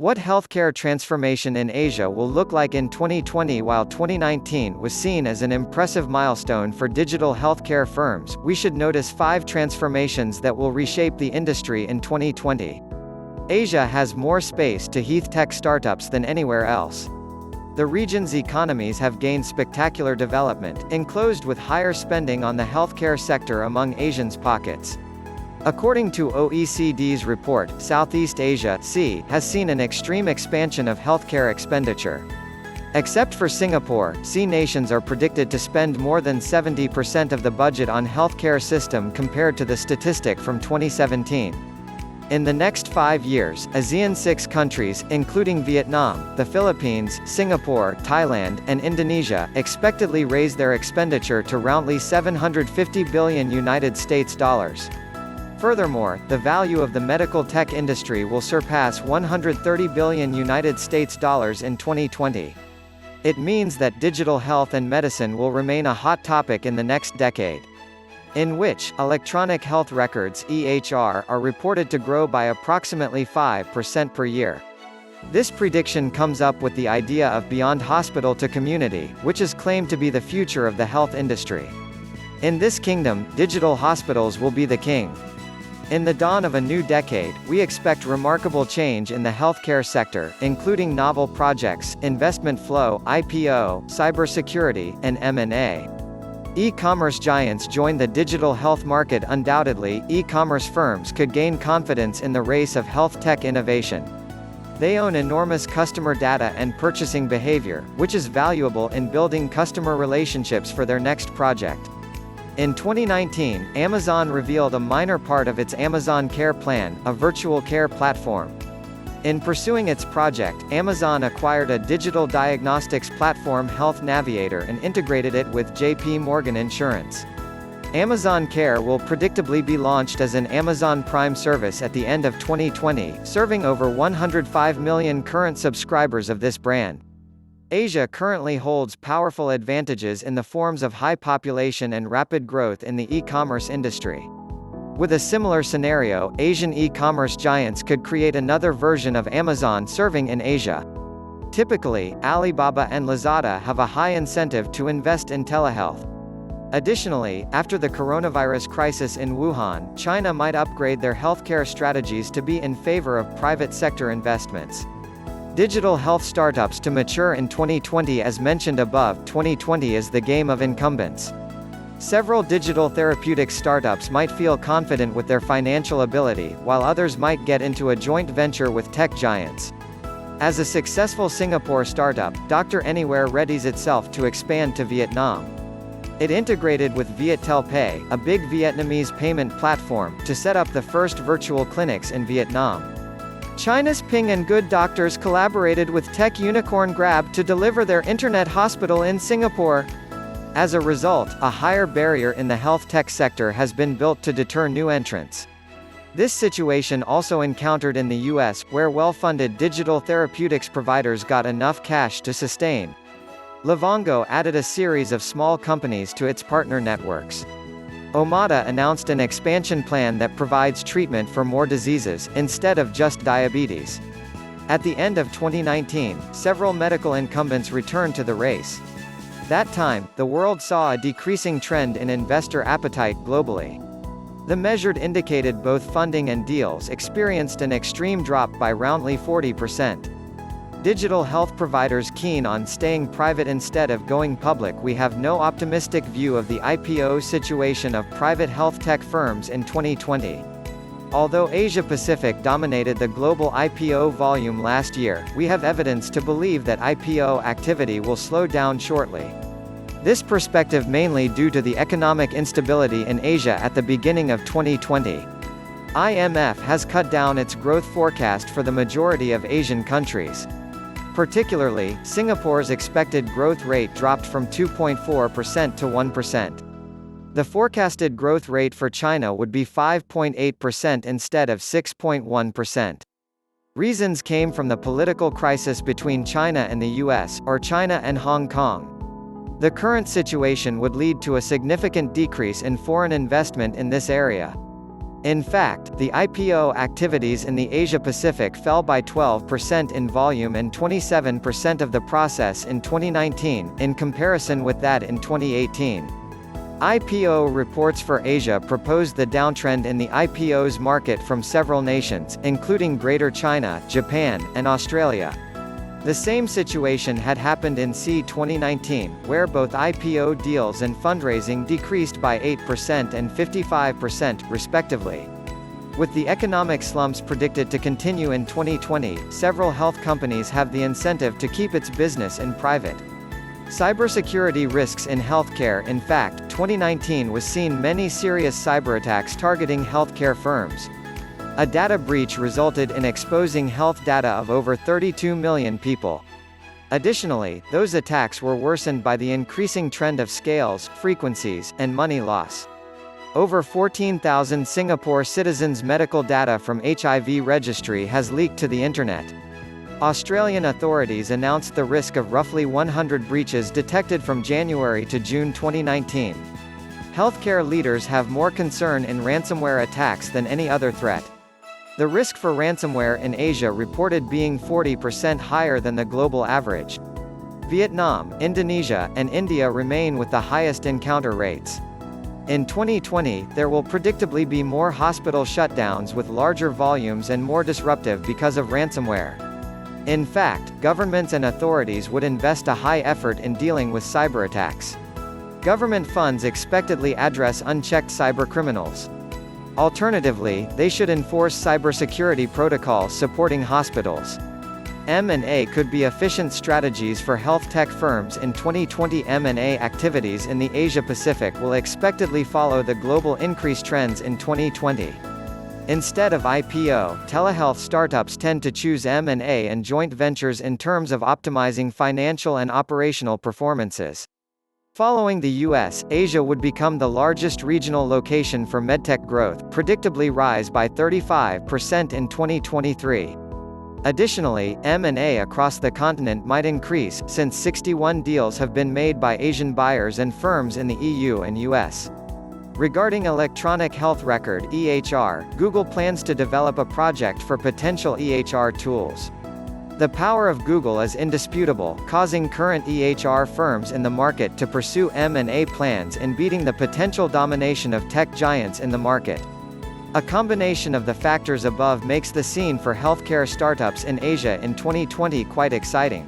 What healthcare transformation in Asia will look like in 2020? While 2019 was seen as an impressive milestone for digital healthcare firms, we should notice 5 transformations that will reshape the industry in 2020. Asia has more space to heath tech startups than anywhere else. The region's economies have gained spectacular development, enclosed with higher spending on the healthcare sector among Asians' pockets. According to OECD's report, Southeast Asia has seen an extreme expansion of healthcare expenditure. Except for Singapore, nations are predicted to spend more than 70% of the budget on healthcare system compared to the statistic from 2017. In the next 5 years, ASEAN 6 countries, including Vietnam, the Philippines, Singapore, Thailand, and Indonesia, expectedly raise their expenditure to roundly $750 billion United States dollars. Furthermore, the value of the medical tech industry will surpass $130 billion United States dollars in 2020. It means that digital health and medicine will remain a hot topic in the next decade, in which electronic health records (EHR) are reported to grow by approximately 5% per year. This prediction comes up with the idea of beyond hospital to community, which is claimed to be the future of the health industry. In this kingdom, digital hospitals will be the king. In the dawn of a new decade, we expect remarkable change in the healthcare sector, including novel projects, investment flow, IPO, cybersecurity, and M&A. E-commerce giants join the digital health market. Undoubtedly, e-commerce firms could gain confidence in the race of health tech innovation. They own enormous customer data and purchasing behavior, which is valuable in building customer relationships for their next project. In 2019, Amazon revealed a minor part of its Amazon Care Plan, a virtual care platform. In pursuing its project, Amazon acquired a digital diagnostics platform Health Navigator and integrated it with JP Morgan Insurance. Amazon Care will predictably be launched as an Amazon Prime service at the end of 2020, serving over 105 million current subscribers of this brand. Asia currently holds powerful advantages in the forms of high population and rapid growth in the e-commerce industry. With a similar scenario, Asian e-commerce giants could create another version of Amazon serving in Asia. Typically, Alibaba and Lazada have a high incentive to invest in telehealth. Additionally, after the coronavirus crisis in Wuhan, China might upgrade their healthcare strategies to be in favor of private sector investments. Digital health startups to mature in 2020. As mentioned above, 2020 is the game of incumbents. Several digital therapeutics startups might feel confident with their financial ability, while others might get into a joint venture with tech giants. As a successful Singapore startup, Dr. Anywhere readies itself to expand to Vietnam. It integrated with ViettelPay, a big Vietnamese payment platform, to set up the first virtual clinics in Vietnam. China's Ping and Good Doctors collaborated with tech unicorn Grab to deliver their internet hospital in Singapore. As a result, a higher barrier in the health tech sector has been built to deter new entrants. This situation also encountered in the US, where well-funded digital therapeutics providers got enough cash to sustain. Livongo added a series of small companies to its partner networks. Omada announced an expansion plan that provides treatment for more diseases, instead of just diabetes. At the end of 2019, several medical incumbents returned to the race. That time, the world saw a decreasing trend in investor appetite globally. The measured indicated both funding and deals experienced an extreme drop by roundly 40%. Digital health providers keen on staying private instead of going public. We have no optimistic view of the IPO situation of private health tech firms in 2020. Although Asia-Pacific dominated the global IPO volume last year, we have evidence to believe that IPO activity will slow down shortly. This perspective mainly due to the economic instability in Asia at the beginning of 2020. IMF has cut down its growth forecast for the majority of Asian countries. Particularly, Singapore's expected growth rate dropped from 2.4% to 1%. The forecasted growth rate for China would be 5.8% instead of 6.1%. Reasons came from the political crisis between China and the US, or China and Hong Kong. The current situation would lead to a significant decrease in foreign investment in this area. In fact, the IPO activities in the Asia-Pacific fell by 12% in volume and 27% of the process in 2019, in comparison with that in 2018. IPO reports for Asia proposed the downtrend in the IPO's market from several nations, including Greater China, Japan, and Australia. The same situation had happened in C 2019, where both IPO deals and fundraising decreased by 8% and 55%, respectively. With the economic slumps predicted to continue in 2020, several health companies have the incentive to keep its business in private. Cybersecurity risks in healthcare. In fact, 2019 was seen many serious cyberattacks targeting healthcare firms. A data breach resulted in exposing health data of over 32 million people. Additionally, those attacks were worsened by the increasing trend of scales, frequencies, and money loss. Over 14,000 Singapore citizens' medical data from HIV registry has leaked to the Internet. Australian authorities announced the risk of roughly 100 breaches detected from January to June 2019. Healthcare leaders have more concern in ransomware attacks than any other threat. The risk for ransomware in Asia reported being 40% higher than the global average. Vietnam, Indonesia, and India remain with the highest encounter rates. In 2020, there will predictably be more hospital shutdowns with larger volumes and more disruptive because of ransomware. In fact, governments and authorities would invest a high effort in dealing with cyberattacks. Government funds expectedly address unchecked cybercriminals. Alternatively, they should enforce cybersecurity protocols supporting hospitals. M&A could be efficient strategies for health tech firms in 2020. M&A activities in the Asia-Pacific will expectedly follow the global increase trends in 2020. Instead of IPO, telehealth startups tend to choose M&A and joint ventures in terms of optimizing financial and operational performances. Following the US, Asia would become the largest regional location for medtech growth, predictably rise by 35% in 2023. Additionally, M&A across the continent might increase, since 61 deals have been made by Asian buyers and firms in the EU and US. Regarding electronic health record (EHR), Google plans to develop a project for potential EHR tools. The power of Google is indisputable, causing current EHR firms in the market to pursue M&A plans and beating the potential domination of tech giants in the market. A combination of the factors above makes the scene for healthcare startups in Asia in 2020 quite exciting.